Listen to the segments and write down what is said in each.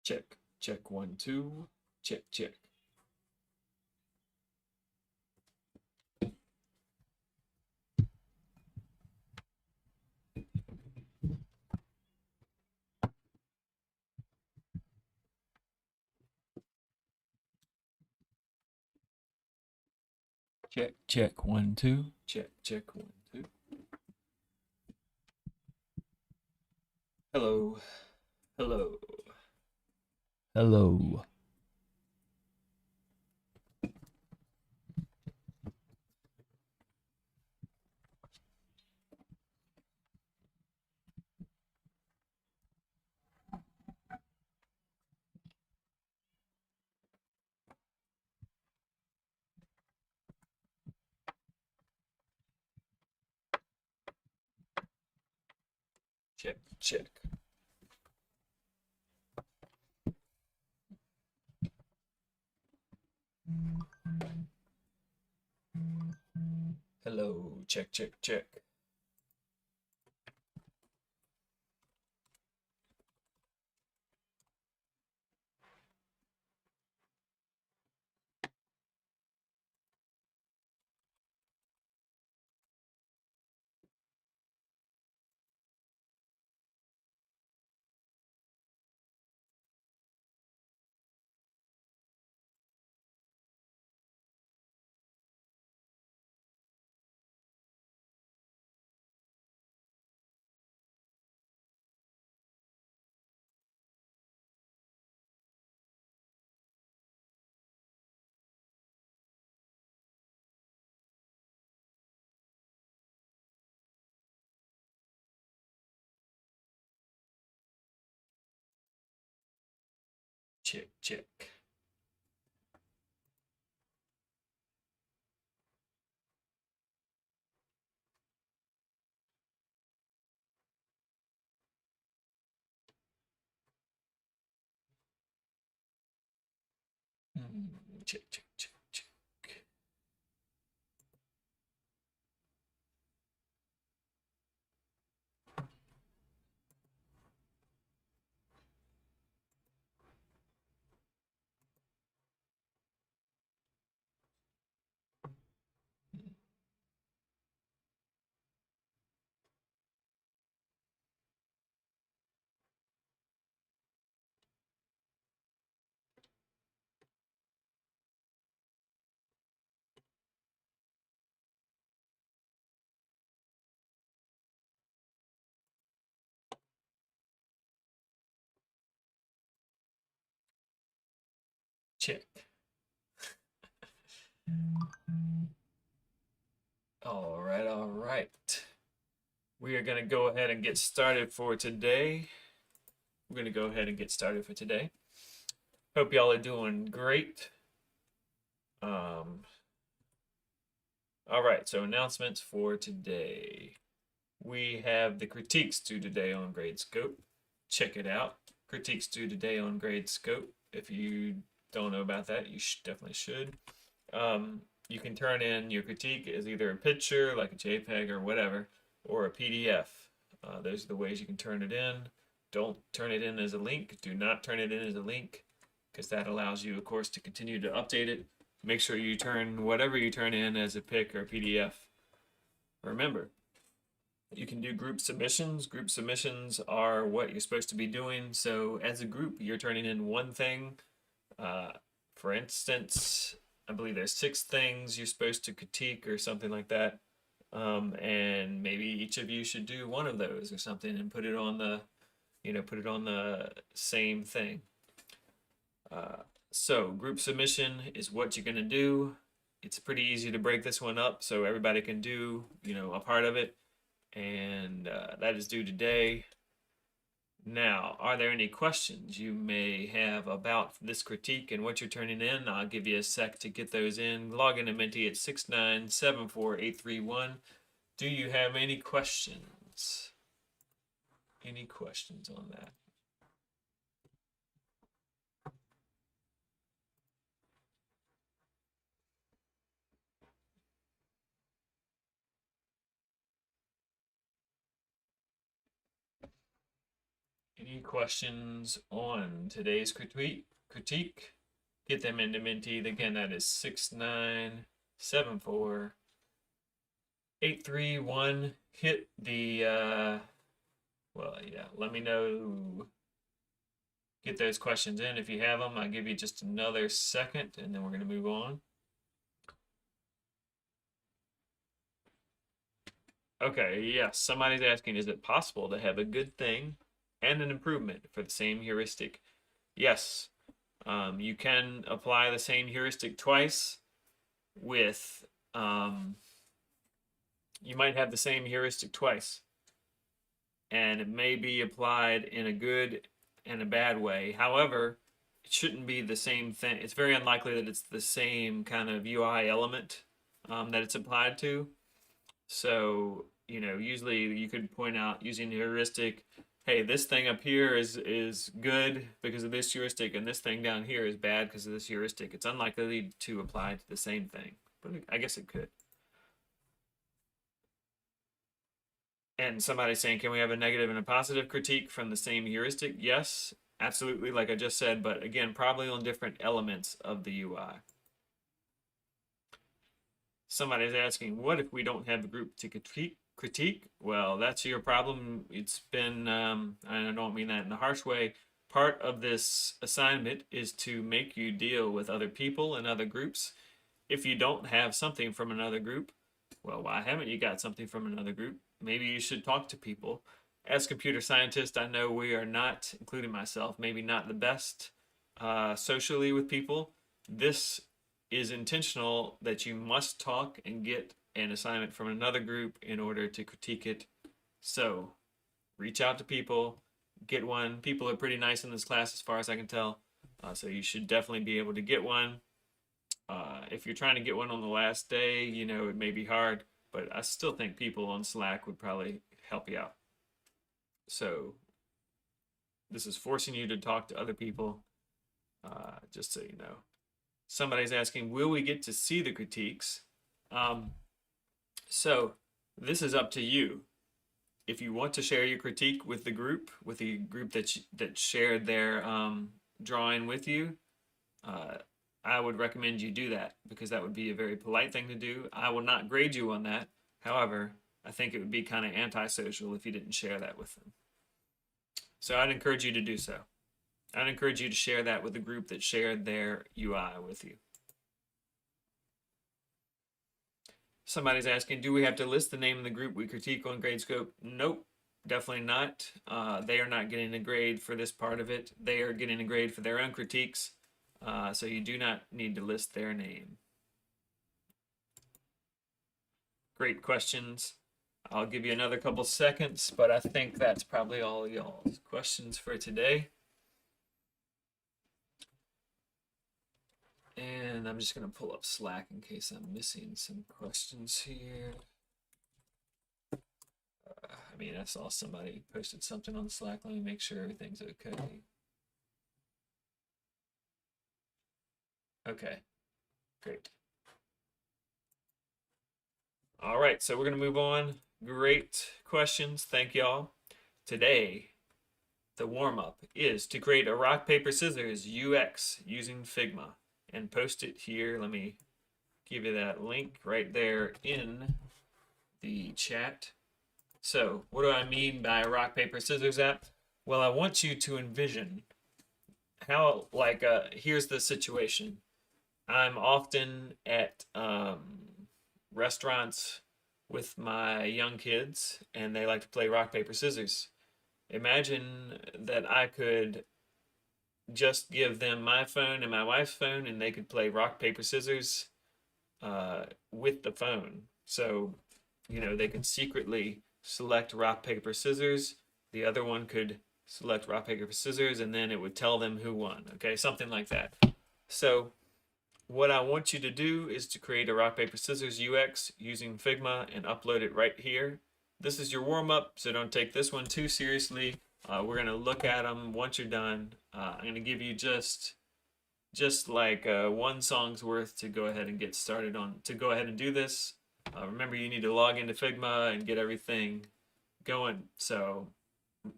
Check. Check 1, 2. Check, check. Check, check 1, 2. Check, check 1, 2. Hello. Hello. Hello. Check, check. Hello. Check, check, check. Check, check. Check, check, check, check. Check. All right, all right. We are going to go ahead and get started for today. We're going to go ahead and get started for today. Hope y'all are doing great. All right, so announcements for today. We have the critiques due today on Gradescope. Check it out. Critiques due today on Gradescope. If you don't know about that, you definitely should. You can turn in your critique as either a picture, like a JPEG or whatever, or a PDF. Those are the ways you can turn it in. Don't turn it in as a link. Do not turn it in as a link, because that allows you, of course, to continue to update it. Make sure you turn whatever you turn in as a pic or PDF. Remember, you can do group submissions. Group submissions are what you're supposed to be doing. So as a group, you're turning in one thing. For instance, I believe there's 6 things you're supposed to critique or something like that. And maybe each of you should do one of those or something and put it on the, put it on the same thing. So group submission is what you're gonna do. It's pretty easy to break this one up so everybody can do, a part of it. And that is due today. Now, are there any questions you may have about this critique and what you're turning in? I'll give you a sec to get those in. Log in to Menti at 6974831. Do you have any questions? Any questions on that? Any questions on today's critique? Get them into Menti. Again, that is 6974831. Hit the well, yeah, let me know. Get those questions in if you have them. I'll give you just another second and then we're going to move on. Okay, yes, somebody's asking, is it possible to have a good thing and an improvement for the same heuristic? Yes, you can apply the same heuristic twice with, you might have the same heuristic twice, and it may be applied in a good and a bad way. However, it shouldn't be the same thing. It's very unlikely that it's the same kind of UI element that it's applied to. So, usually you could point out using the heuristic, hey, this thing up here is good because of this heuristic, and this thing down here is bad because of this heuristic. It's unlikely to apply to the same thing, but I guess it could. And somebody's saying, can we have a negative and a positive critique from the same heuristic? Yes, absolutely, like I just said, but again, probably on different elements of the UI. Somebody's asking, what if we don't have a group to critique? Well, that's your problem. It's been, I don't mean that in a harsh way. Part of this assignment is to make you deal with other people and other groups. If you don't have something from another group, well, why haven't you got something from another group? Maybe you should talk to people. As computer scientists, I know we are not, including myself, maybe not the best socially with people. This is intentional that you must talk and get an assignment from another group in order to critique it. So reach out to people, get one. People are pretty nice in this class as far as I can tell. So you should definitely be able to get one. If you're trying to get one on the last day, it may be hard, but I still think people on Slack would probably help you out. So this is forcing you to talk to other people, just so you know. Somebody's asking, will we get to see the critiques? So this is up to you. If you want to share your critique with the group that shared their drawing with you, I would recommend you do that because that would be a very polite thing to do. I will not grade you on that. However, I think it would be kind of antisocial if you didn't share that with them. So I'd encourage you to do so. I'd encourage you to share that with the group that shared their UI with you. Somebody's asking, do we have to list the name of the group we critique on Gradescope? Nope, definitely not. They are not getting a grade for this part of it. They are getting a grade for their own critiques. So you do not need to list their name. Great questions. I'll give you another couple seconds, but I think that's probably all y'all's questions for today. And I'm just going to pull up Slack in case I'm missing some questions here. I saw somebody posted something on Slack. Let me make sure everything's okay. Okay, great. All right, so we're going to move on. Great questions. Thank y'all. Today, the warm-up is to create a rock, paper, scissors UX using Figma and post it here. Let me give you that link right there in the chat. So what do I mean by a rock, paper, scissors app? Well, I want you to envision how, here's the situation. I'm often at restaurants with my young kids and they like to play rock, paper, scissors. Imagine that I could just give them my phone and my wife's phone and they could play rock, paper, scissors with the phone. So, they could secretly select rock, paper, scissors. The other one could select rock, paper, scissors, and then it would tell them who won. Okay, something like that. So what I want you to do is to create a rock, paper, scissors UX using Figma and upload it right here. This is your warm-up, so don't take this one too seriously. We're going to look at them once you're done. I'm going to give you just like one song's worth to go ahead and get started on, to go ahead and do this. Remember, you need to log into Figma and get everything going. So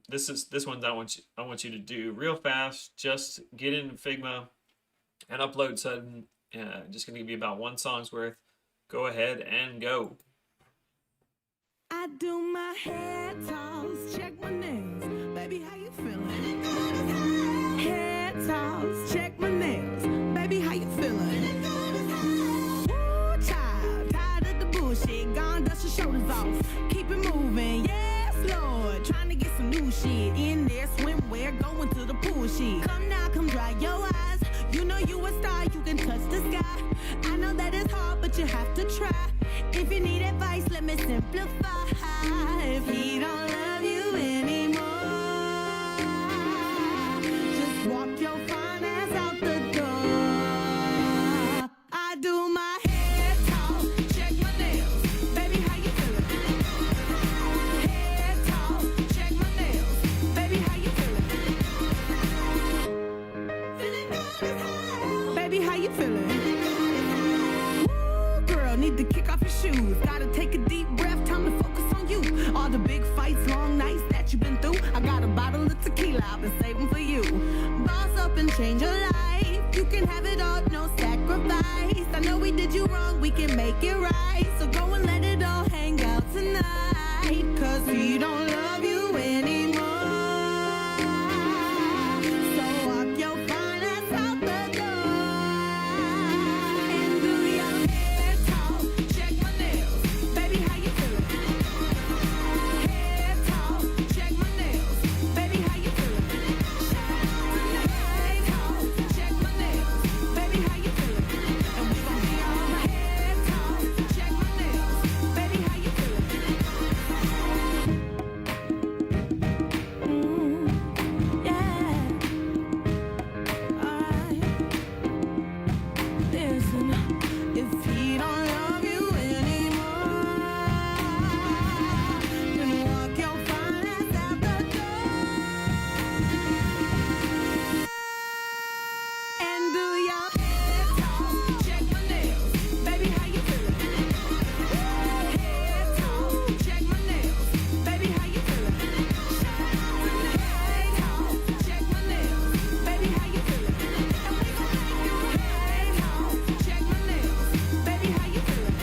this one I want you to do real fast. Just get in Figma and upload sudden. Just gonna give you about one song's worth. Go ahead and go. I do my hair toss, check my nails. Baby, how you feeling? Hair toss, check my nails. Baby, how you feeling? Woo, child, tired of the bullshit. Gone, dust your shoulders off. Keep it moving, yes, Lord. Trying to get some new shit in there. Swimwear, going to the pool shit. Come now, come dry your eyes. You know you a star, you can touch the sky. I know that it's hard, but you have to try. If you need advice, let me simplify. If he don't love you anymore, just walk your fine ass out the door. I do my hair talk, check my nails. Baby, how you feeling? Hair talk, check my nails. Baby, how you feeling? Feeling good as hell. Baby, how you feeling? Need to kick off your shoes. Gotta take a deep breath, time to focus on you. All the big fights, long nights that you've been through. I got a bottle of tequila I've been saving for you. Boss up and change your life. You can have it all, no sacrifice. I know we did you wrong, we can make it right. So go and let it all hang out tonight. Cause he don't love you anymore. So walk your fine ass out the door. And do your hair talk, check my nails. Baby, how you feeling? Hair talk, check my nails. Baby, how you feeling? Hair talk, check my nails. Baby, how you feeling? And we gon' be on my hair talk, check my nails. Baby, how you feeling? Yeah. Alright. Listen, if he don't love you anymore, then walk your fine ass out the door. And do your hair talk, check my nails. Baby, how you feeling? Hair talk, check my nails. Baby, how you feeling? Hair talk, check my nails. Baby, how you feeling? And we gon' make you hair talk, check my nails. Baby, how you feeling?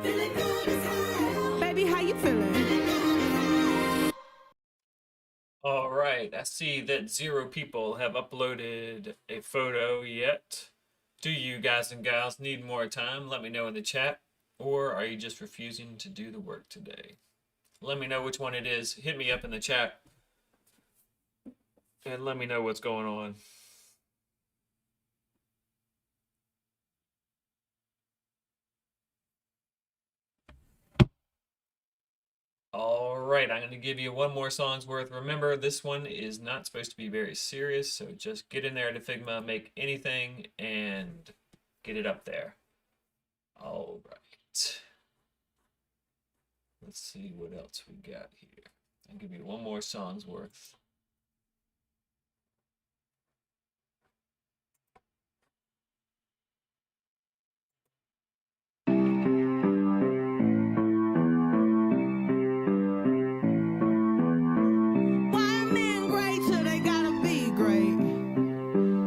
Feeling good as hell. Baby, how you feeling? All right, I see that 0 people have uploaded a photo yet. Do you guys and gals need more time? Let me know in the chat. Or are you just refusing to do the work today? Let me know which one it is. Hit me up in the chat and let me know what's going on. All right, I'm going to give you one more song's worth. Remember, this one is not supposed to be very serious, so just get in there to Figma, make anything, and get it up there. All right. Let's see what else we got here. I'll give you one more song's worth. Why men great till they gotta be great?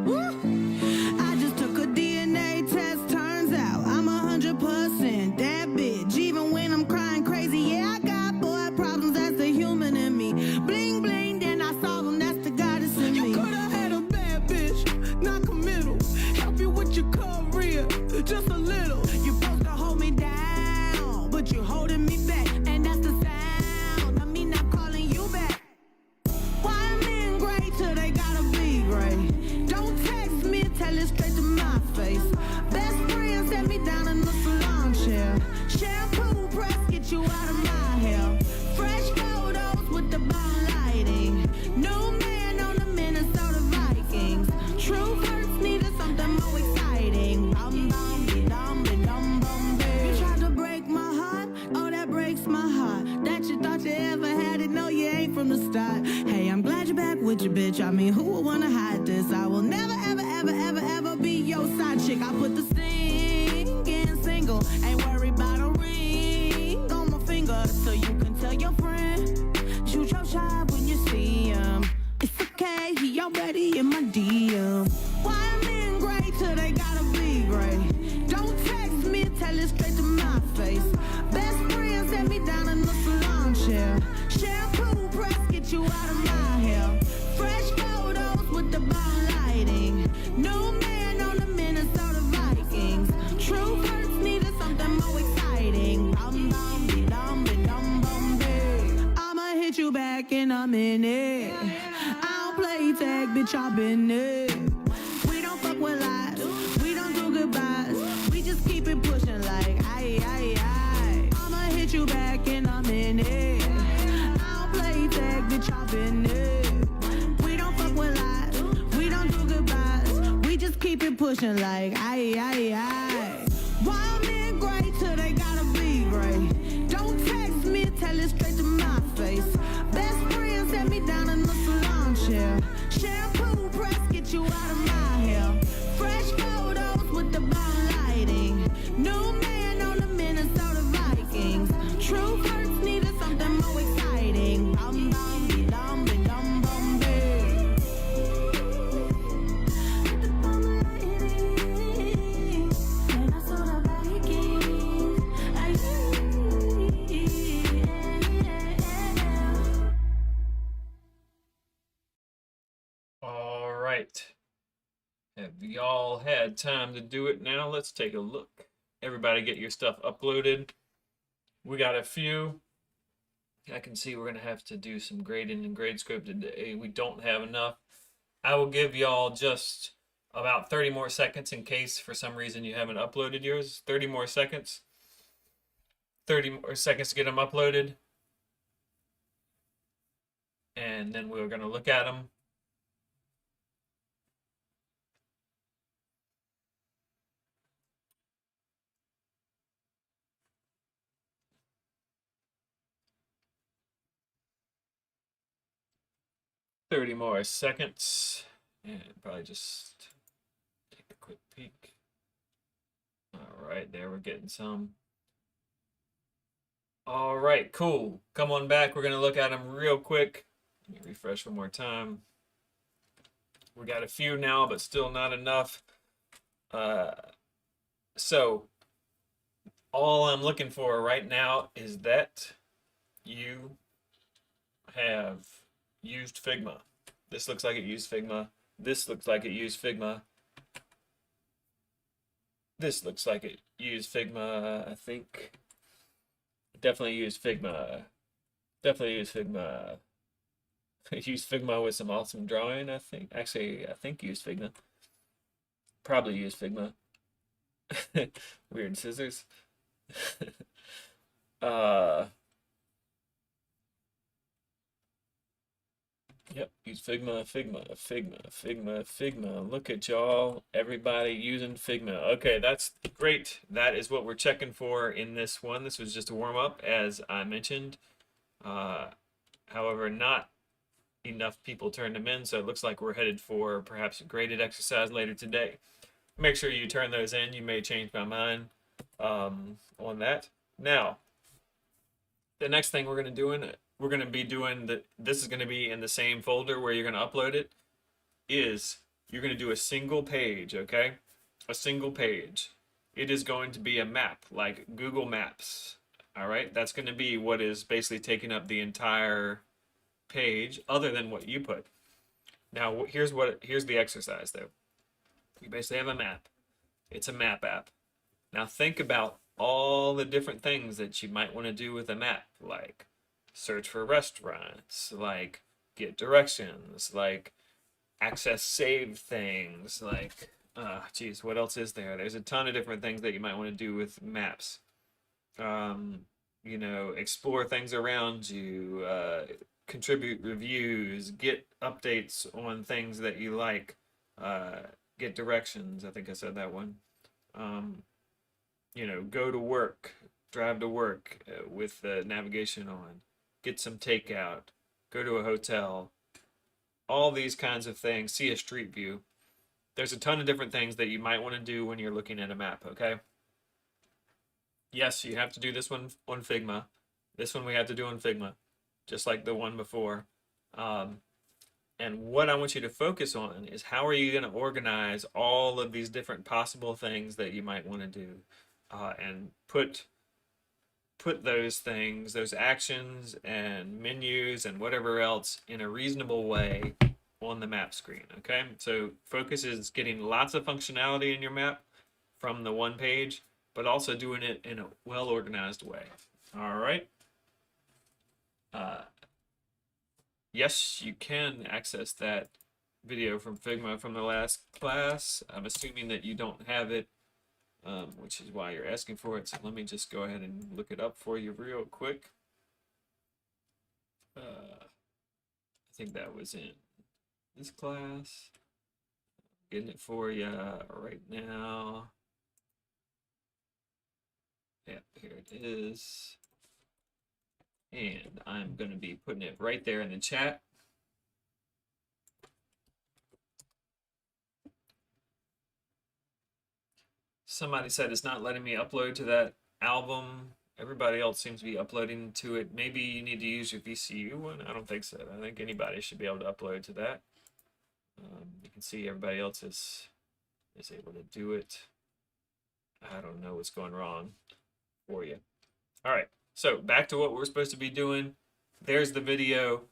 Woo! I just took a DNA test, turns out I'm 100% that bitch. Even when I'm crying crazy, yeah, I got boy problems, that's the human in me. Bling bling, then I solve them, that's the goddess in me. You coulda had a bad bitch, not committal. Help you with your career, just a little. You supposed to hold me down, but you holding me back, and that's the sound of me not calling you back. Why men great till they gotta be great? Don't text me, tell it straight to my face. Best friend set me down in the salon chair. Shampoo press, get you out of my hair. Fresh photos with the bomb lighting. New man on the Minnesota Vikings. True hurts needed something more exciting. Bum bum be dum bum be. You tried to break my heart, oh that breaks my heart. That you thought you ever had it, no you ain't from the start. Hey, I'm glad you're back with your bitch. I mean, who would wanna hide this? I will never ever ever ever ever be your side chick. I put the singing single, ain't worried about a ring on my finger, so you can tell your friend. shy when you see him. It's okay, he already in my DM. Why men gray till they gotta be gray? Don't text me, tell it straight to my face. Best friend set me down in the salon chair. Shampoo press, get you out of my hair. Fresh photos with the bomb lighting. New man on the Minnesota Vikings. True hurts needed something more exciting. Bum bum be dum be dum bum be. I'ma hit you back in a minute. I don't play tag, bitch, I've been it. We don't fuck with lies, we don't do goodbyes. We just keep it pushing like aye, aye, aye. I'ma hit you back in a minute. I don't play tag, bitch, I've been it. We don't fuck with lies, we don't do goodbyes. We just keep it pushing like aye, aye, aye. Wild men gray till they gotta be gray. Don't text me, tell it straight to my face. Best friend set me down in the salon chair. Shampoo press, get you out of my hair. Fresh photos with the bomb lighting. New man on the Minnesota Vikings. True hurts needed something more exciting. Bum bum be dum be dum bum be. The bomb lighting. Minnesota Vikings. All right. Have y'all had time to do it now? Let's take a look. Everybody get your stuff uploaded. We got a few. I can see we're going to have to do some grading in GradeScope today. We don't have enough. I will give y'all just about 30 more seconds in case for some reason you haven't uploaded yours. 30 more seconds. 30 more seconds to get them uploaded. And then we're going to look at them. Thirty more seconds. And probably just take a quick peek. All right, there we're getting some. All right, cool. Come on back. We're going to look at them real quick. Let me refresh one more time. We got a few now, but still not enough. So all I'm looking for right now is that you have used Figma. This looks like it used Figma. This looks like it used Figma. This looks like it used Figma, I think. Definitely used Figma. Definitely used Figma. Used Figma with some awesome drawing, I think. Actually, I think used Figma. Probably used Figma. Weird scissors. Yep, use Figma, Figma. Look at y'all, everybody using Figma. Okay, that's great. That is what we're checking for in this one. This was just a warm-up, as I mentioned. However, not enough people turned them in, so it looks like we're headed for perhaps a graded exercise later today. Make sure you turn those in. You may change my mind on that. Now, the next thing we're going to be doing, this is going to be in the same folder where you're going to upload it, is you're going to do a single page, okay? A single page. It is going to be a map, like Google Maps, all right? That's going to be what is basically taking up the entire page, other than what you put. Now, here's the exercise, though. You basically have a map. It's a map app. Now, think about all the different things that you might want to do with a map, like search for restaurants, like get directions, like access saved things, like geez, what else is there? There's a ton of different things that you might want to do with maps. You know, explore things around you, contribute reviews, get updates on things that you like, get directions. I think I said that one. You know, go to work, drive to work with the navigation on, get some takeout, go to a hotel, all these kinds of things, see a street view. There's a ton of different things that you might want to do when you're looking at a map, okay? Yes, you have to do this one on Figma. This one we have to do on Figma. just like the one before. And what I want you to focus on is how are you going to organize all of these different possible things that you might want to do, and put those things, those actions and menus and whatever else in a reasonable way on the map screen. Okay, so focus is getting lots of functionality in your map from the one page, but also doing it in a well-organized way. All right. Yes, you can access that video from Figma from the last class. I'm assuming that you don't have it, which is why you're asking for it. So let me just go ahead and look it up for you real quick. I think that was in this class. Getting it for you right now. Yeah, here it is. And I'm going to be putting it right there in the chat. Somebody said it's not letting me upload to that album. Everybody else seems to be uploading to it. Maybe you need to use your VCU one. I don't think so. I think anybody should be able to upload to that. You can see everybody else is able to do it. I don't know what's going wrong for you. All right. So back to what we're supposed to be doing. There's the video.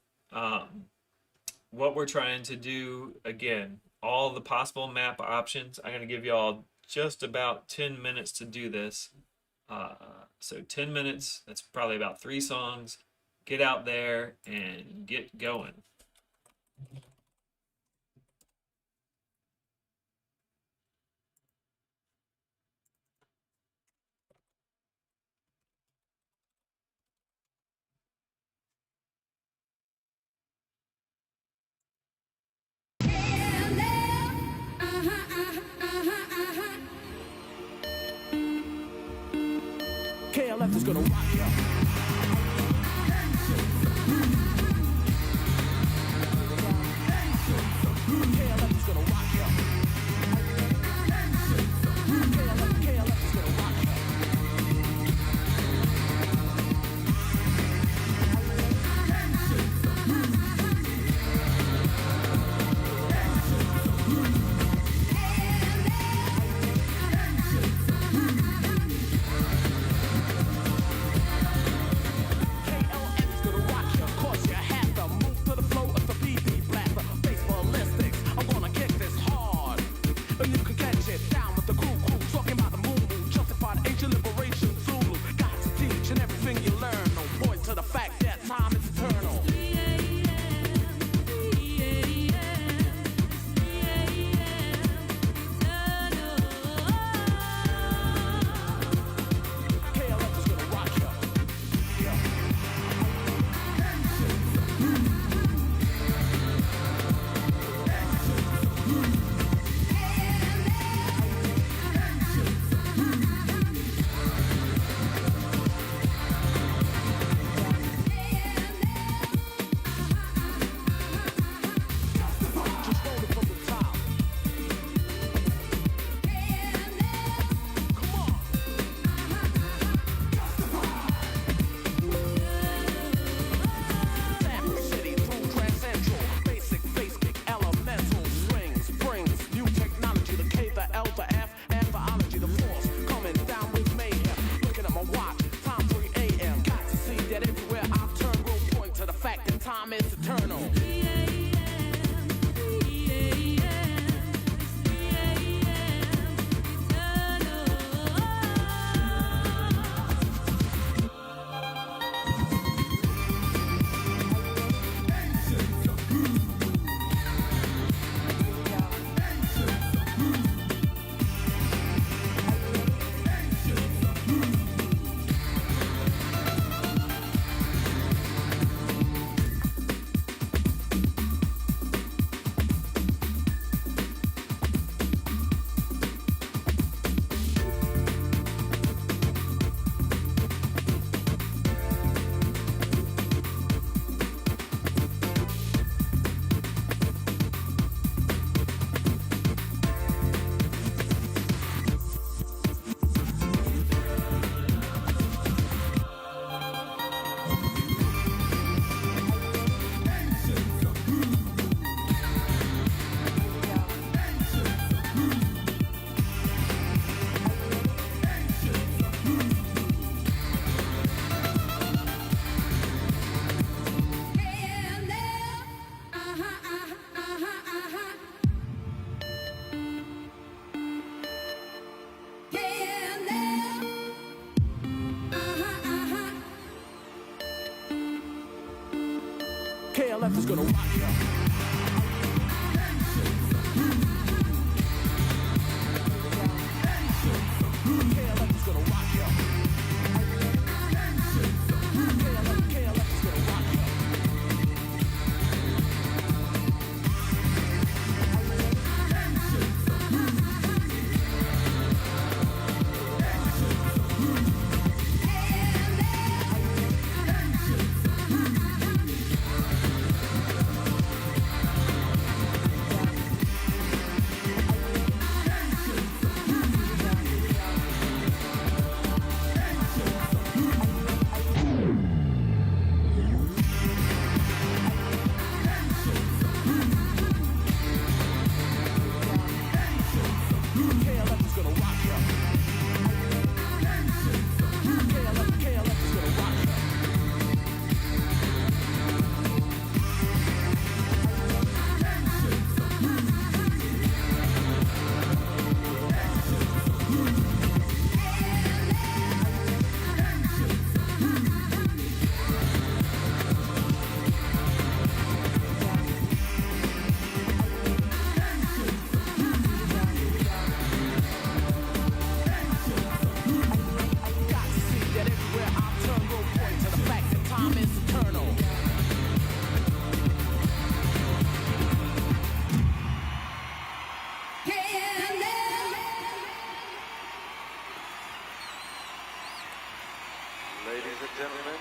What we're trying to do, again, all the possible map options. I'm going to give you all just about 10 minutes to do this. So 10 minutes, that's probably about 3 songs. Get out there and get going. KLF is gonna rock you. KLF is gonna rock you. KLF is gonna rock you. gonna rock ya. KLF is gonna rock ya. KLF is gonna rock ya. KLF is gonna rock ya. KLF is gonna rock ya. Got to see that everywhere I turn, will point to the fact that time is eternal. Ladies and gentlemen,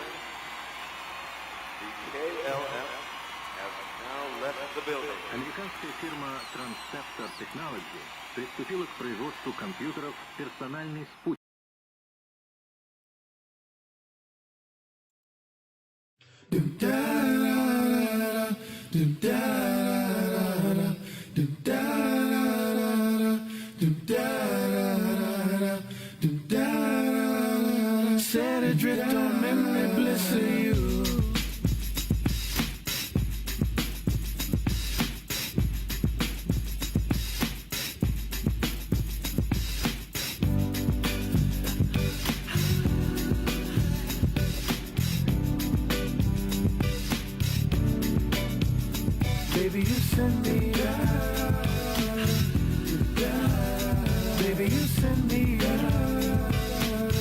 the KLF have now left the building. Американская фирма Transceptor Technology приступила к производству компьютеров «Персональный спутник». Set adrift on memory bliss of you. Baby, you send me out. Baby, you send me out.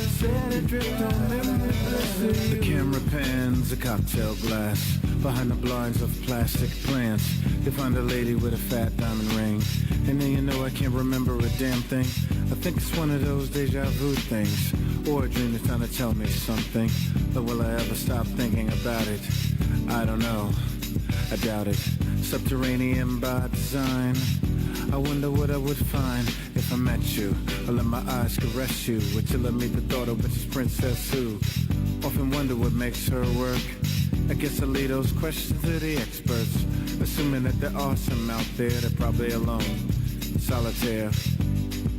Set adrift on memory bliss of you. The camera pans a cocktail glass behind the blinds of plastic plants. They find a lady with a fat diamond ring, and then you know I can't remember a damn thing. I think it's one of those deja vu things, or a dream that's trying to tell me something. But will I ever stop thinking about it? I don't know. I doubt it. Subterranean by design. I wonder what I would find if I met you. I let my eyes caress you until I meet the thought of which is Princess who. Often wonder what makes her work. I guess I leave those questions to the experts, assuming that they're awesome out there. They're probably alone, solitaire.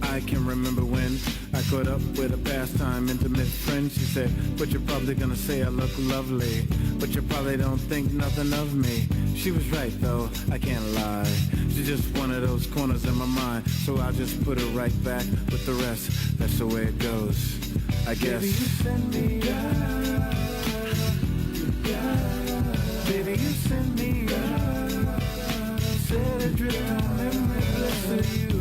I can remember when I caught up with a pastime intimate friend. She said, but you're probably gonna say I look lovely, but you probably don't think nothing of me. She was right though, I can't lie. She's just one of those corners in my mind, so I'll just put her right back with the rest. That's the way it goes, I guess. Baby, you send me out. Baby, you send me out. Set adrift on memory bliss of you.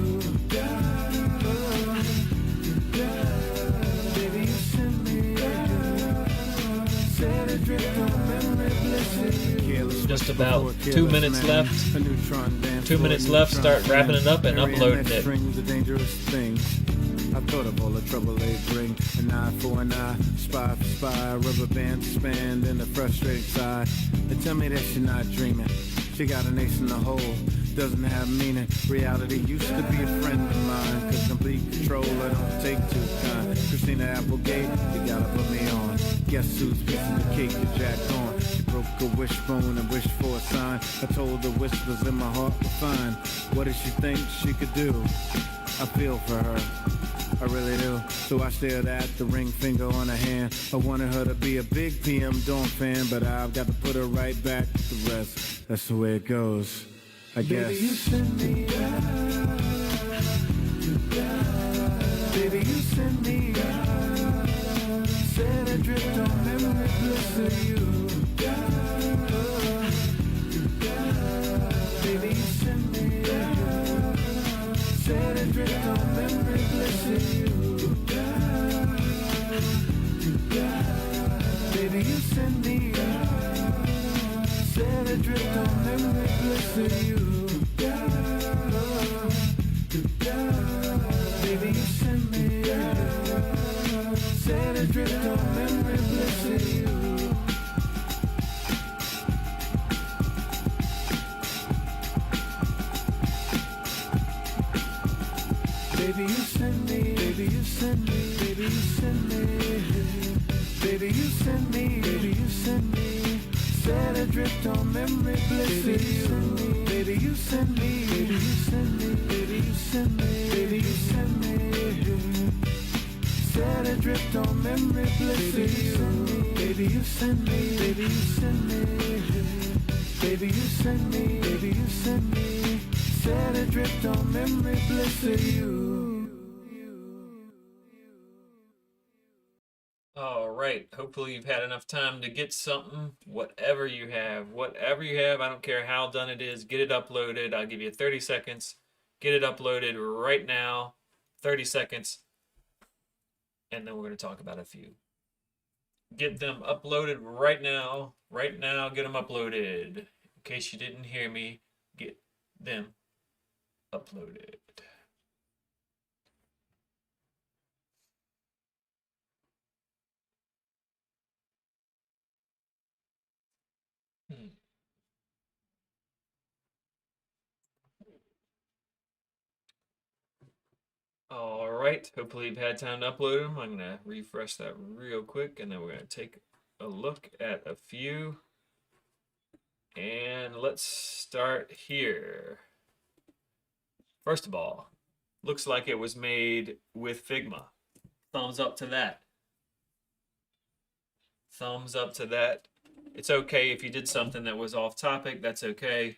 Baby, you send me out. Set adrift on memory bliss of you. Just about 2 minutes left. 2 minutes left. Start wrapping it up and uploading it. Strings of dangerous things. I thought of all the trouble they bring. An eye for an eye, spy for spy, rubber band to span, and a frustrated sigh. They tell me that she's not dreaming. She got an ace in the hole, doesn't have meaning. Reality used to be a friend of mine, cause complete control I don't take too kind. Christina Applegate, you gotta put me on. Guess whose piece of the cake you jacked on? She broke a wishbone and wished for a sign. I told her whispers in my heart were fine. What did she think she could do? I feel for her, I really do. So I stared at the ring finger on her hand. I wanted her to be a big PM Dawn fan, but I've got to put her right back with the rest. That's the way it goes, I guess. Baby, you send me out. Baby, you send me out. Set adrift on memory bliss of you. on memory bliss of you. Baby, you send me set adrift on memory bliss of you. Baby, you send me set adrift on memory bliss of you. Baby, you send me, baby, you send me, baby, you send me, baby, you send me, baby, you send me, set adrift on memory bliss of you. Baby, you send me, baby, you send me, baby, you send me, baby, you send me, set adrift on memory bliss of you. Baby, you send me, baby, you send me, baby, you send me, baby, you send me, set adrift on memory bliss of you. All right. Hopefully you've had enough time to get something. Whatever you have, I don't care how done it is, get it uploaded. I'll give you 30 seconds. Get it uploaded right now. 30 seconds. And then we're going to talk about a few. Get them uploaded right now. Right now, get them uploaded. In case you didn't hear me, get them uploaded. All right, hopefully you've had time to upload them. I'm gonna refresh that real quick and then we're gonna take a look at a few. And let's start here. First of all, looks like it was made with Figma. Thumbs up to that. Thumbs up to that. It's okay if you did something that was off topic, that's okay.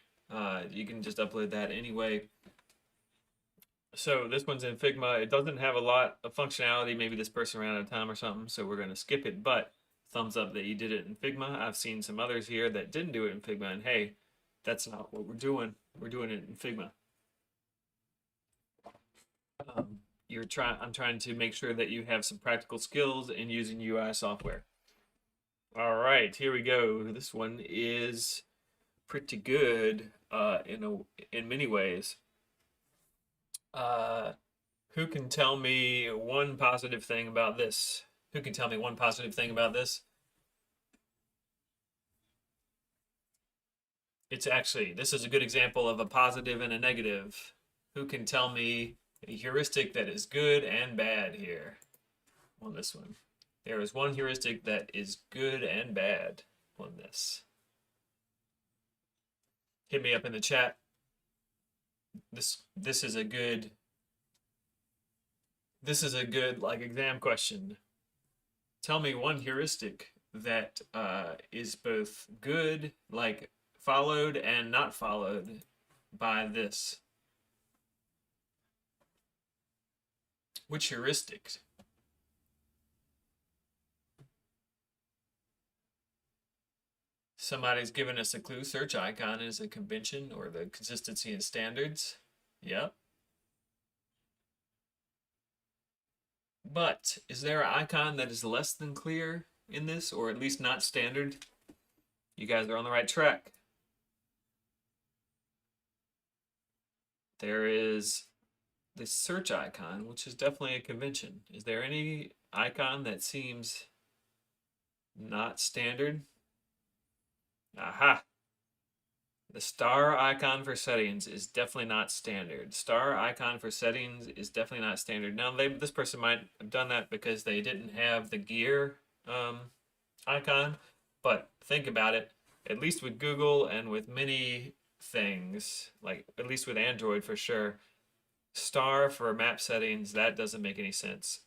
You can just upload that anyway. So this one's in Figma. It doesn't have a lot of functionality. Maybe this person ran out of time or something, so we're going to skip it. But thumbs up that you did it in Figma. I've seen some others here that didn't do it in Figma, and hey, that's not what we're doing. We're doing it in Figma. I'm trying to make sure that you have some practical skills in using UI software. All right, here we go. This one is pretty good in many ways. Who can tell me one positive thing about this? Who can tell me one positive thing about this? This is a good example of a positive and a negative. Who can tell me a heuristic that is good and bad here on this one? There is one heuristic that is good and bad on this. Hit me up in the chat. This is a good like exam question. Tell me one heuristic that is both good, like followed and not followed by this. Which heuristic? Somebody's given us a clue. Search icon is a convention or the consistency in standards. Yep. But is there an icon that is less than clear in this, or at least not standard? You guys are on the right track. There is the search icon, which is definitely a convention. Is there any icon that seems not standard? Aha! The star icon for settings is definitely not standard. Star icon for settings is definitely not standard. Now, this person might have done that because they didn't have the gear icon, but think about it. At least with Google and with many things, like at least with Android for sure, star for map settings, that doesn't make any sense.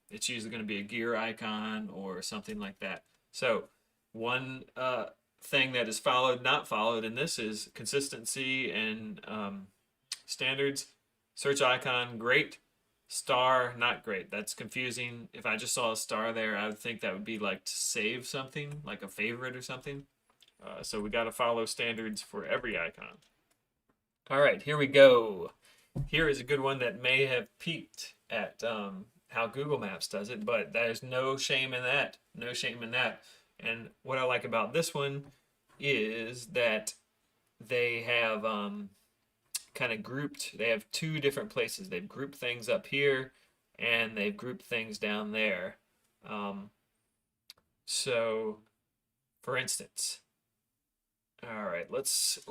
It's usually going to be a gear icon or something like that. So one thing that is followed, not followed, and this is consistency and standards. Search icon, great. Star, not great. That's confusing. If I just saw a star there, I would think that would be like to save something, like a favorite or something. So we got to follow standards for every icon. All right, here we go. here is a good one that may have peaked at how Google Maps does it, but there's no shame in that. No shame in that. And what I like about this one is that they have kind of grouped, they have two different places. They've grouped things up here and they've grouped things down there. So, for instance, all right, let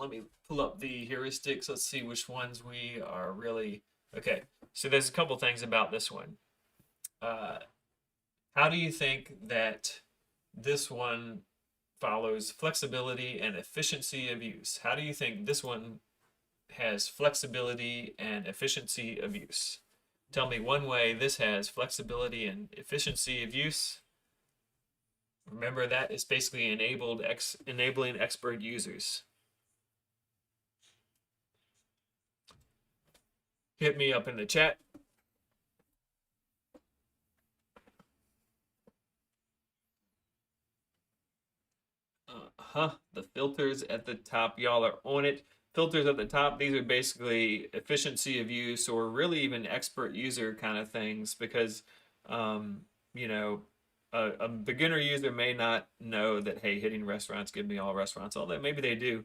me pull up the heuristics. Let's see which ones we are really okay. So there's a couple things about this one. How do you think that this one follows flexibility and efficiency of use? How do you think this one has flexibility and efficiency of use? Tell me one way this has flexibility and efficiency of use. Remember, that is basically enabling expert users. Hit me up in the chat. The filters at the top, y'all are on it. Filters at the top, these are basically efficiency of use or really even expert user kind of things because, you know, a beginner user may not know that, hey, hitting restaurants give me all restaurants, although maybe they do.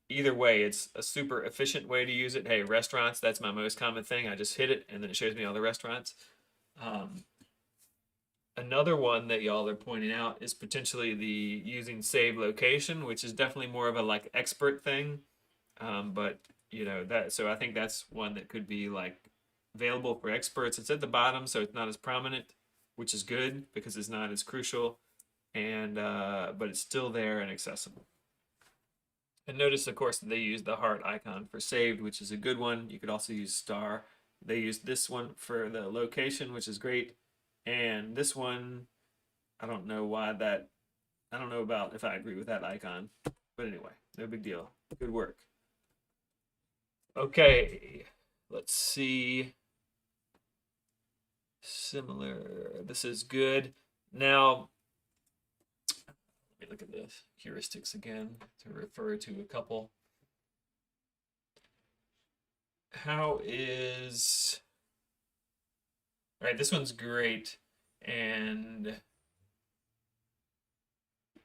Either way, it's a super efficient way to use it. Hey, restaurants, that's my most common thing. I just hit it and then it shows me all the restaurants. Another one that y'all are pointing out is potentially the using save location, which is definitely more of a like expert thing. But you know that, so I think that's one that could be like available for experts. It's at the bottom, so it's not as prominent, which is good because it's not as crucial, and but it's still there and accessible. And notice, of course, that they use the heart icon for saved, which is a good one. You could also use star. They use this one for the location, which is great. And this one, I don't know why that, I don't know about if I agree with that icon. But anyway, no big deal. Good work. Okay, let's see. Similar, this is good. Now, let me look at the heuristics again to refer to a couple. How is, all right, this one's great. And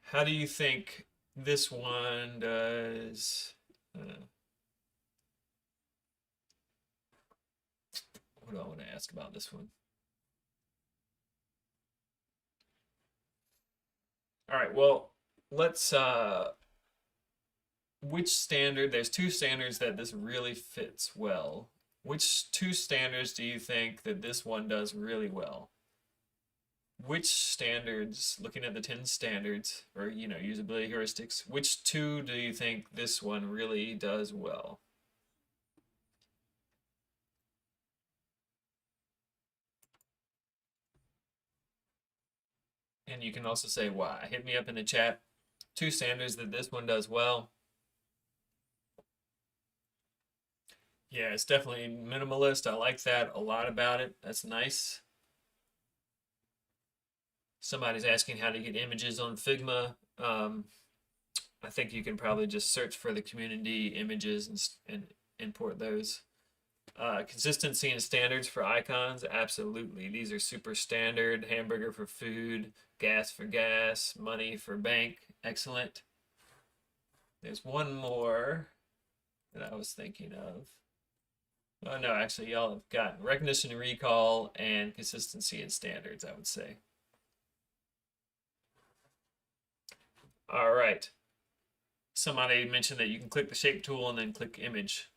how do you think this one does? What do I want to ask about this one? All right, well, let's, which standard, there's two standards that this really fits well. Which two standards do you think that this one does really well? Which standards, looking at the 10 standards, or, you know, usability heuristics, which two do you think this one really does well? And you can also say why. Hit me up in the chat. Two standards that this one does well. Yeah, it's definitely minimalist. I like that a lot about it. That's nice. Somebody's asking how to get images on Figma. I think you can probably just search for the community images and import those. Consistency and standards for icons, absolutely. These are super standard. Hamburger for food, gas for gas, money for bank. Excellent. There's one more that I was thinking of. Oh no, actually, y'all have got recognition and recall and consistency and standards, I would say. All right. Somebody mentioned that you can click the shape tool and then click image.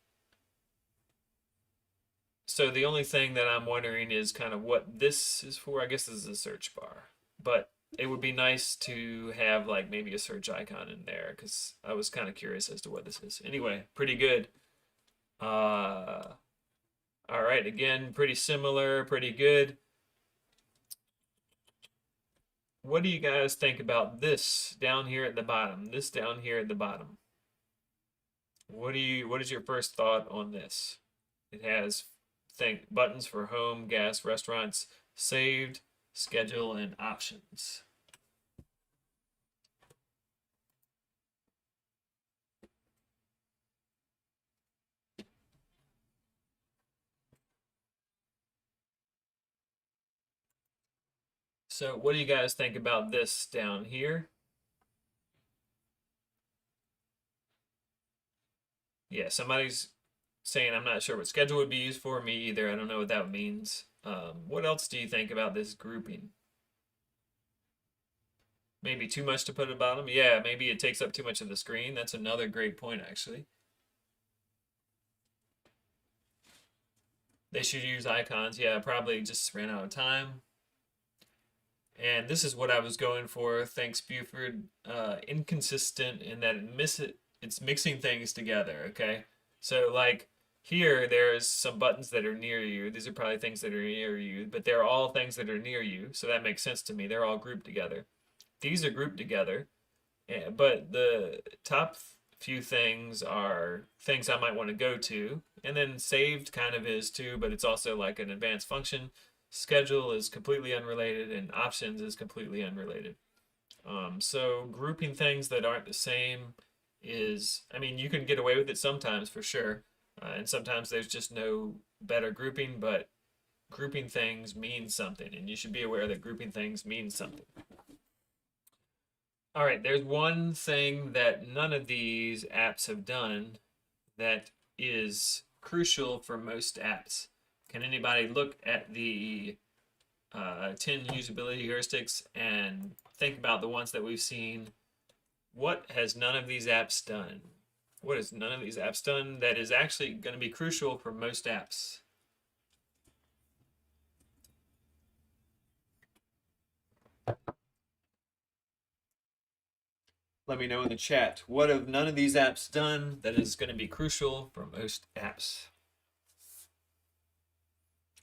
So the only thing that I'm wondering is kind of what this is for. I guess this is a search bar, but it would be nice to have like maybe a search icon in there because I was kind of curious as to what this is. Anyway, pretty good. All right, again, pretty similar, pretty good. What do you guys think about this down here at the bottom? This down here at the bottom. What is your first thought on this? It has buttons for home, gas, restaurants, saved, schedule, and options. So what do you guys think about this down here? Yeah, somebody's saying I'm not sure what schedule would be used for. Me either. I don't know what that means. What else do you think about this grouping? Maybe too much to put at the bottom? Yeah, maybe it takes up too much of the screen. That's another great point, actually. They should use icons. Yeah, probably just ran out of time. And this is what I was going for. Thanks, Buford. Inconsistent in that it's mixing things together, okay? So like here, there's some buttons that are near you. These are probably things that are near you, but they're all things that are near you. So that makes sense to me. They're all grouped together. These are grouped together, but the top few things are things I might want to go to, and then saved kind of is too, but it's also like an advanced function. Schedule is completely unrelated, and options is completely unrelated. So grouping things that aren't the same is, I mean, you can get away with it sometimes for sure, and sometimes there's just no better grouping, but grouping things means something, and you should be aware that grouping things means something. All right, there's one thing that none of these apps have done that is crucial for most apps. Can anybody look at the 10 usability heuristics and think about the ones that we've seen? What has none of these apps done? What has none of these apps done that is actually going to be crucial for most apps? Let me know in the chat. What have none of these apps done that is going to be crucial for most apps?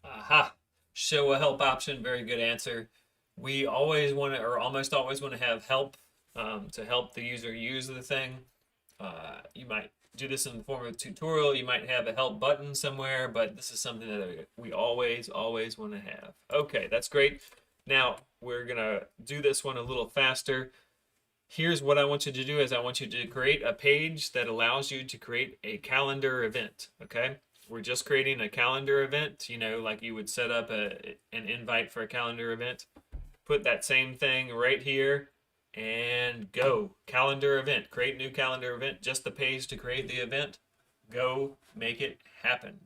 Aha! Show a help option. Very good answer. We always want to, or almost always want to have help to help the user use the thing. You might do this in the form of a tutorial. You might have a help button somewhere, but this is something that we always want to have. Okay, that's great. Now we're going to do this one a little faster. Here's what I want you to do is I want you to create a page that allows you to create a calendar event, okay? We're just creating a calendar event, you know, like you would set up an invite for a calendar event. Put that same thing right here and go. Calendar event. Create new calendar event. Just the page to create the event. Go make it happen.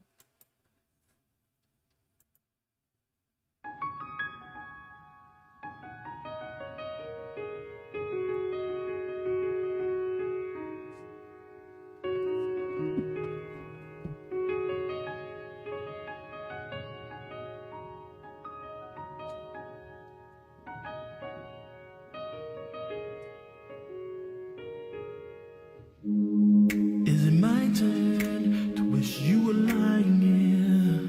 Is it my turn to wish you were lying here?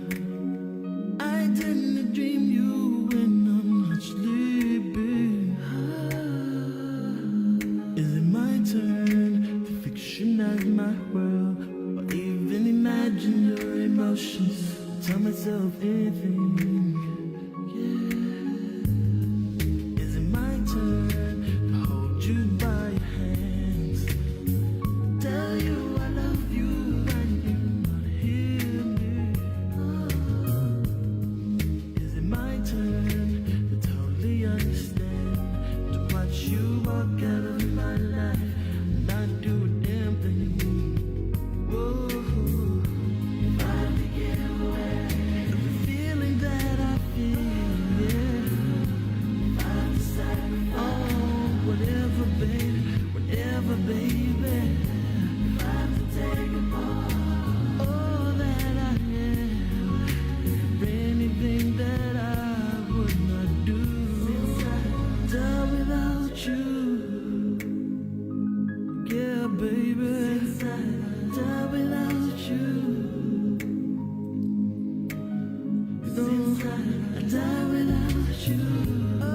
I tend to dream you when I'm not sleeping. Is it my turn to fictionize my world, or even imagine your emotions? Tell myself anything. Yeah. Is it my turn to hold you by your hands? Tell you I love you and you not hear me. Is it my turn to totally understand, to watch you walk out of my life and not do a damn thing? Whoa, if I begin away of the feeling that I feel, yeah. If I decide, oh, whatever, baby, whatever, baby. Take apart all that I am, anything that I would not do, die without you. Yeah, baby, die without you. No, I die without you. Oh,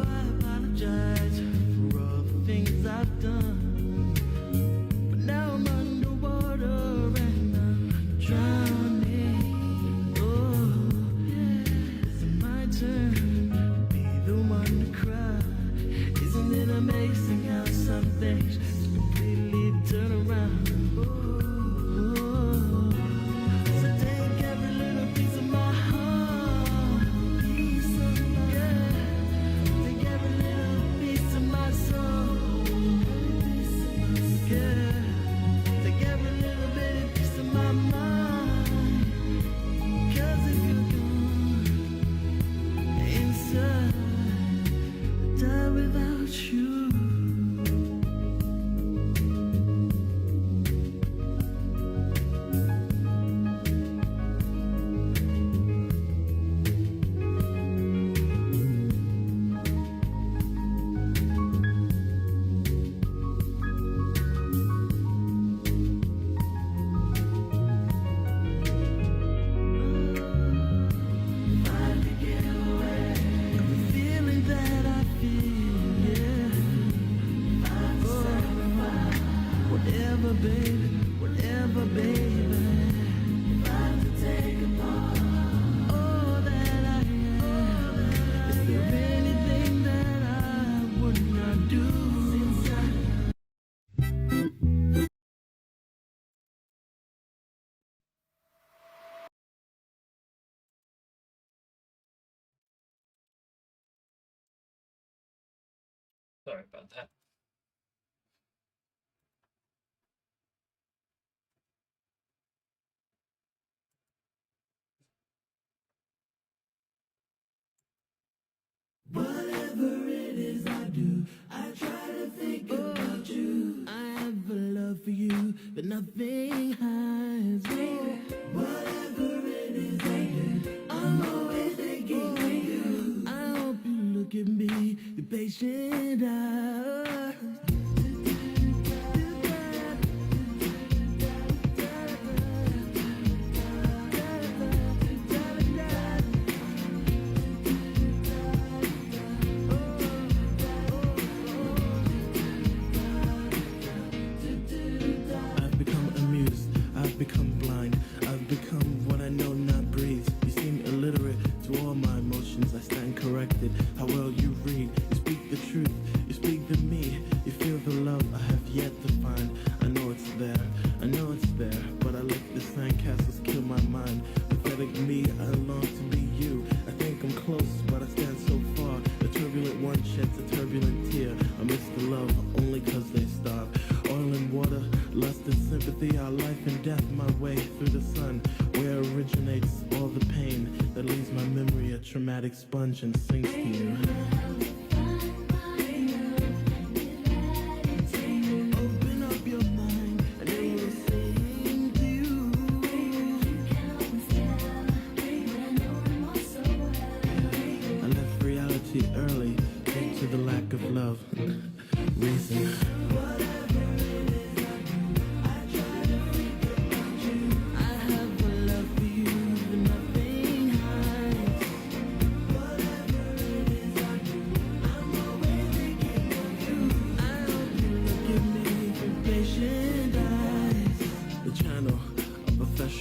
I apologize for all the things I've done. Now I'm underwater and I'm drowning. Oh, yeah. Is it my turn to be the one to cry? Isn't it amazing how some things just completely turn around? Oh, so take every little piece of my heart, piece of my, yeah. Sorry about that. Whatever it is I do, I try to think about you. I have a love for you that nothing hides. Whatever it is I do, I'm always thinking of you. I hope you look at me, the patient eyes. I've become amused, I've become blind, I've become what I know not breathe. You seem illiterate to all my emotions, I stand corrected. How well you read, you speak the truth, you speak to me. You feel the love I have yet to find. I know it's there, I know it's there, but I let the sandcastles kill my mind. Pathetic me, I long to be you. I think I'm close, but I stand so far. The turbulent one sheds a turbulent tear. I miss the love only cause they starve. Oil and water, lust and sympathy, our life and death, my way through the sun, where originates all the pain that leaves my memory a traumatic sponge and sinks to you. Open up your mind and it will sing to you. I left reality early due to the lack of love. Reason.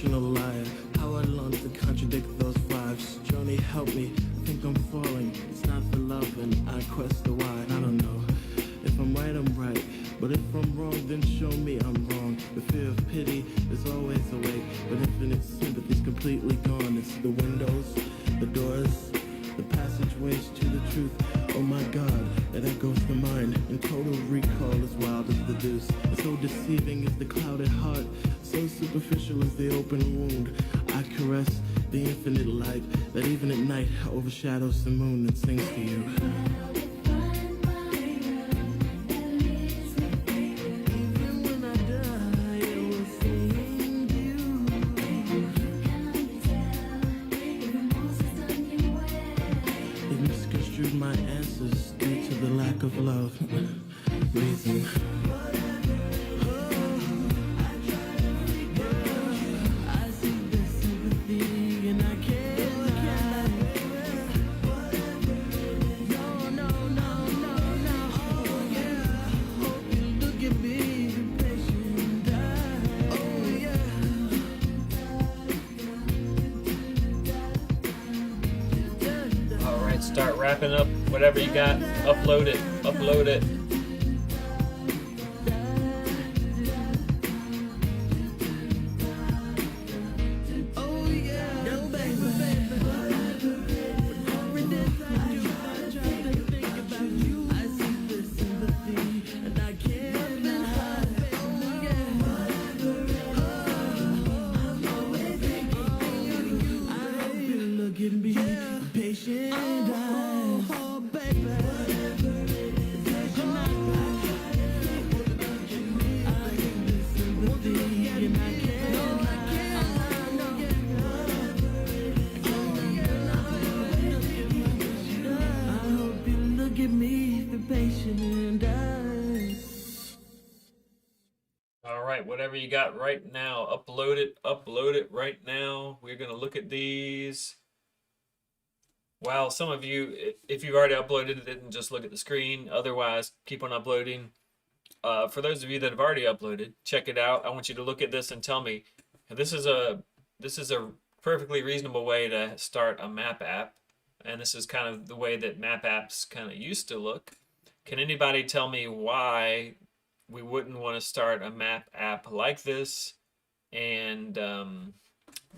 Liar. How I long to contradict those vibes. Joni, help me. I think I'm falling. It's not for love, and I quest the why. I don't know. If I'm right. But if I'm wrong, then show me I'm wrong. The fear of pity is always awake, but infinite sympathy's completely gone. It's the windows, the doors, the passageways to the truth. Oh my God, it echoes the mind, and total recall as wild as the deuce. And so deceiving is the clouded heart, so superficial is the open wound. I caress the infinite light that even at night overshadows the moon and sings to you. Even when I die, it will sing to you. They've misconstrued my answers due to the lack of love. Reason. Start wrapping up whatever you got. Upload it. Upload it. Whatever you got right now, upload it right now. We're gonna look at these. Wow, some of you, if you've already uploaded it, didn't just look at the screen. Otherwise, keep on uploading. For those of you that have already uploaded, check it out. I want you to look at this and tell me, this is a perfectly reasonable way to start a map app, and this is kind of the way that map apps kind of used to look. Can anybody tell me why we wouldn't want to start a map app like this, and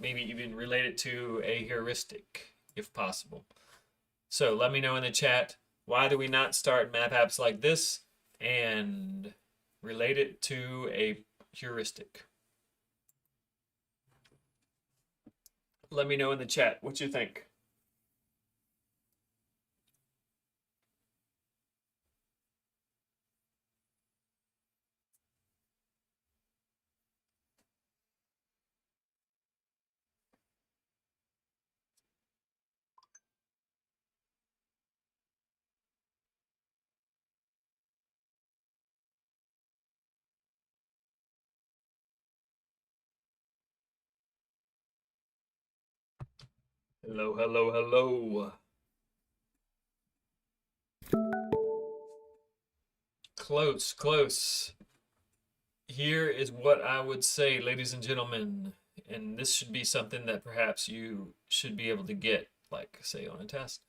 maybe even relate it to a heuristic if possible? So let me know in the chat. Why do we not start map apps like this and relate it to a heuristic? Let me know in the chat what you think. Hello, hello, hello. Close, close. Here is what I would say, ladies and gentlemen, and this should be something that perhaps you should be able to get, like, say, on a test.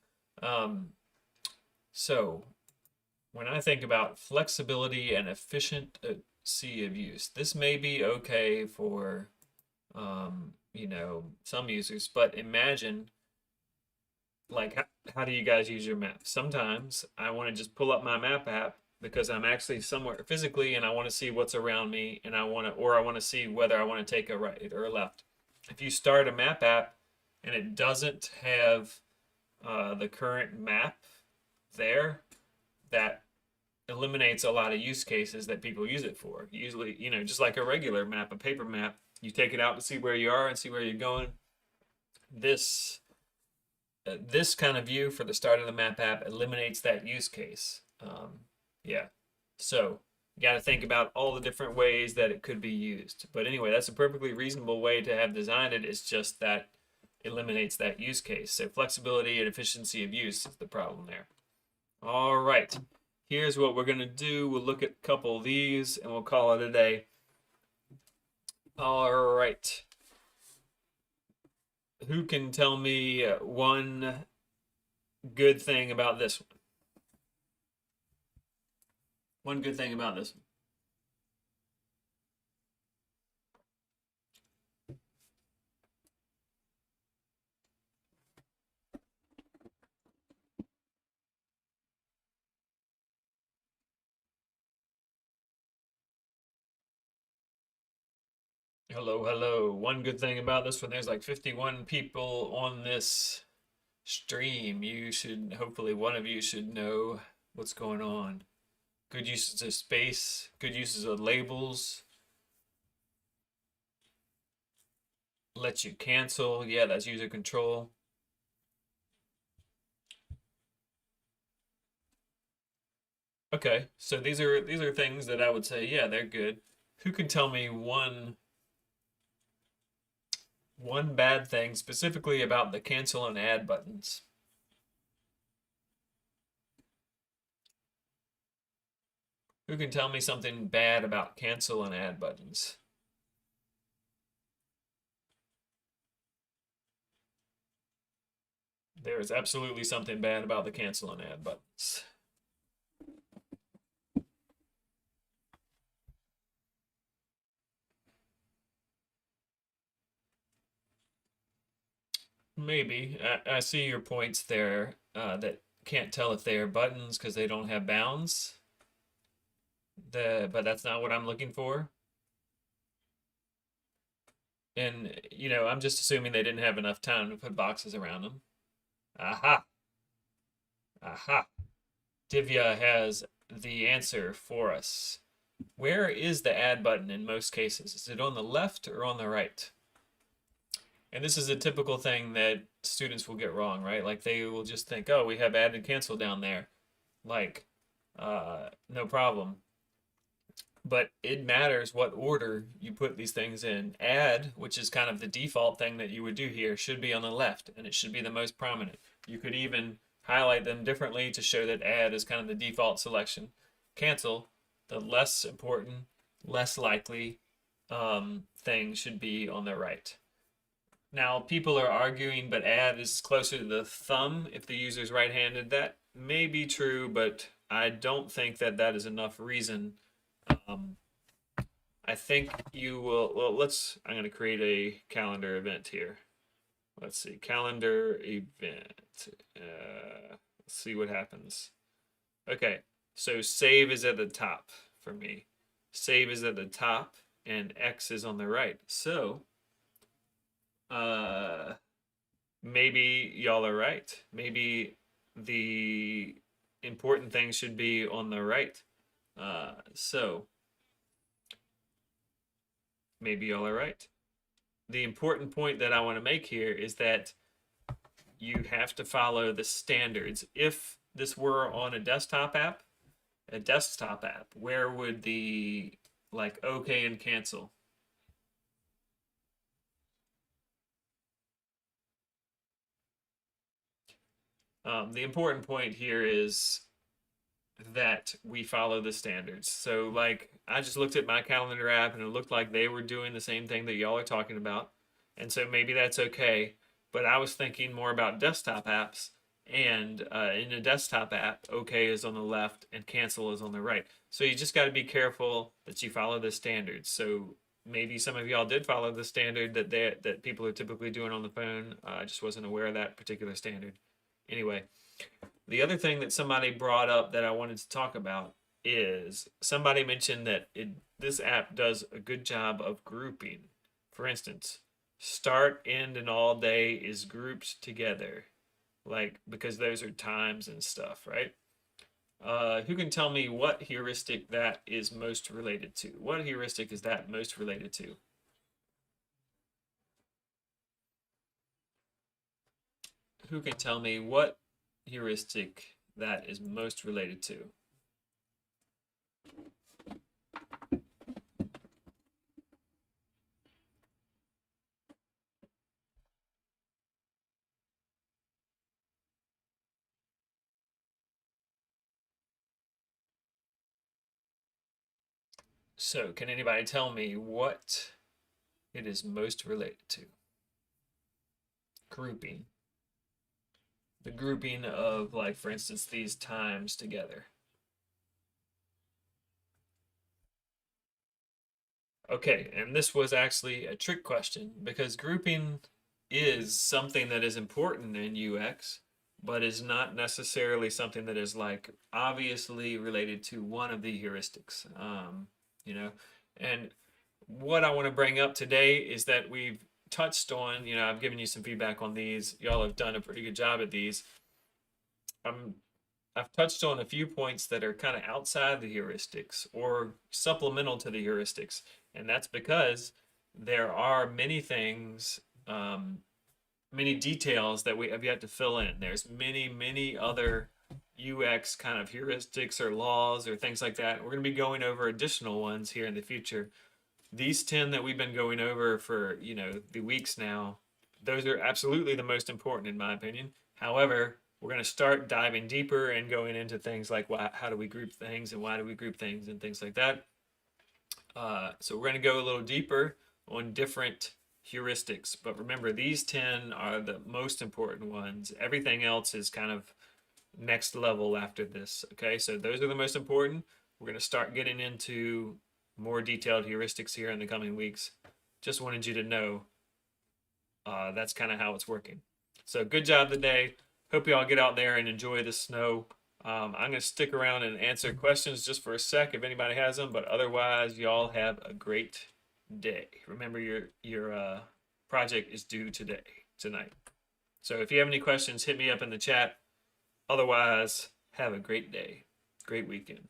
So, when I think about flexibility and efficiency of use, this may be okay for, you know, some users, but imagine, like, how do you guys use your map? Sometimes I want to just pull up my map app because I'm actually somewhere physically and I want to see what's around me and I want to, or I want to see whether I want to take a right or a left. If you start a map app and it doesn't have the current map there, that eliminates a lot of use cases that people use it for. Usually, you know, just like a regular map, a paper map, you take it out to see where you are and see where you're going. This kind of view for the start of the map app eliminates that use case. Yeah, so you got to think about all the different ways that it could be used. But anyway, that's a perfectly reasonable way to have designed it. It's just that eliminates that use case. So flexibility and efficiency of use is the problem there. All right, here's what we're gonna do. We'll look at a couple of these and we'll call it a day. All right. Who can tell me one good thing about this one? One good thing about this one. Hello, hello. One good thing about this one, there's like 51 people on this stream. You should, hopefully one of you should know what's going on. Good uses of space, good uses of labels. Let you cancel. Yeah, that's user control. Okay, so these are things that I would say, yeah, they're good. Who can tell me one bad thing specifically about the cancel and add buttons? Who can tell me something bad about cancel and add buttons? There is absolutely something bad about the cancel and add buttons. Maybe. I see your points there that can't tell if they are buttons because they don't have bounds. But that's not what I'm looking for. And, you know, I'm just assuming they didn't have enough time to put boxes around them. Aha. Aha. Divya has the answer for us. Where is the add button in most cases? Is it on the left or on the right? And this is a typical thing that students will get wrong, right? Like they will just think, oh, we have add and cancel down there. Like, no problem. But it matters what order you put these things in. Add, which is kind of the default thing that you would do here, should be on the left, and it should be the most prominent. You could even highlight them differently to show that add is kind of the default selection. Cancel, the less important, less likely thing should be on the right. Now, people are arguing, but add is closer to the thumb if the user's right-handed. That may be true, but I don't think that that is enough reason. I think you will, well, I'm going to create a calendar event here. Let's see, calendar event. Let's see what happens. Okay, so save is at the top for me. Save is at the top and X is on the right. So, maybe y'all are right. Maybe the important things should be on the right. So maybe y'all are right. The important point that I want to make here is that you have to follow the standards. If this were on a desktop app, where would the like OK and cancel? The important point here is that we follow the standards. So like I just looked at my calendar app and it looked like they were doing the same thing that y'all are talking about. And so maybe that's okay. But I was thinking more about desktop apps. And in a desktop app, OK is on the left and cancel is on the right. So you just got to be careful that you follow the standards. So maybe some of y'all did follow the standard that people are typically doing on the phone. I just wasn't aware of that particular standard. Anyway, the other thing that somebody brought up that I wanted to talk about is somebody mentioned that this app does a good job of grouping. For instance, start, end, and all day is grouped together, like because those are times and stuff, right? Who can tell me what heuristic that is most related to? What heuristic is that most related to? Who can tell me what heuristic that is most related to? So, can anybody tell me what it is most related to? Grouping. The grouping of, like, for instance, these times together. Okay, and this was actually a trick question because grouping is something that is important in UX, but is not necessarily something that is like obviously related to one of the heuristics. You know, and what I want to bring up today is that we've touched on, I've given you some feedback on these. Y'all have done a pretty good job at these. I've touched on a few points that are kind of outside the heuristics or supplemental to the heuristics, and that's because there are many things, many details that we have yet to fill in. There's many other UX kind of heuristics or laws or things like that. We're going to be going over additional ones here in the future. These 10 that we've been going over for, the weeks now, those are absolutely the most important in my opinion. However, we're going to start diving deeper and going into things like how do we group things and why do we group things and things like that. So we're going to go a little deeper on different heuristics. But remember, these 10 are the most important ones. Everything else is kind of next level after this. Okay, so those are the most important. We're going to start getting into more detailed heuristics here in the coming weeks. Just wanted you to know that's kind of how it's working. So good job today. Hope you all get out there and enjoy the snow. I'm going to stick around and answer questions just for a sec if anybody has them, but otherwise, y'all have a great day. Remember, your project is due tonight. So if you have any questions, hit me up in the chat. Otherwise, have a great day, great weekend.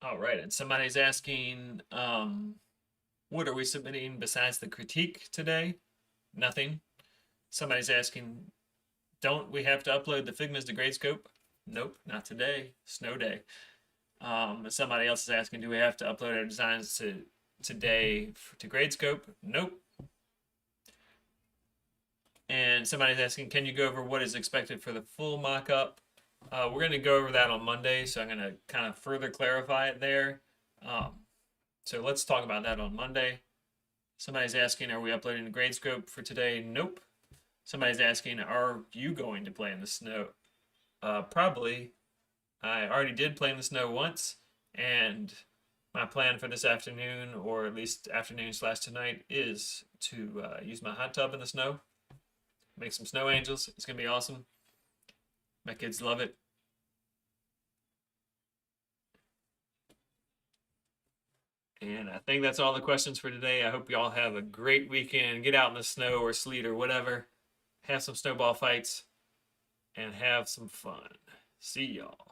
All right, and somebody's asking, what are we submitting besides the critique today? Nothing. Somebody's asking, don't we have to upload the Figmas to Gradescope? Nope, not today. Snow day. Somebody else is asking, do we have to upload our designs today to Gradescope? Nope. And And somebody's asking, can you go over what is expected for the full mock-up? We're going to go over that on Monday, so I'm going to kind of further clarify it there. So let's talk about that on Monday. Somebody's asking, are we uploading the Gradescope for today? Nope. Somebody's asking, are you going to play in the snow? Probably. I already did play in the snow once, and my plan for this afternoon, or at least afternoon/tonight, is to use my hot tub in the snow, make some snow angels. It's going to be awesome. My kids love it. And I think that's all the questions for today. I hope you all have a great weekend. Get out in the snow or sleet or whatever. Have some snowball fights and have some fun. See y'all.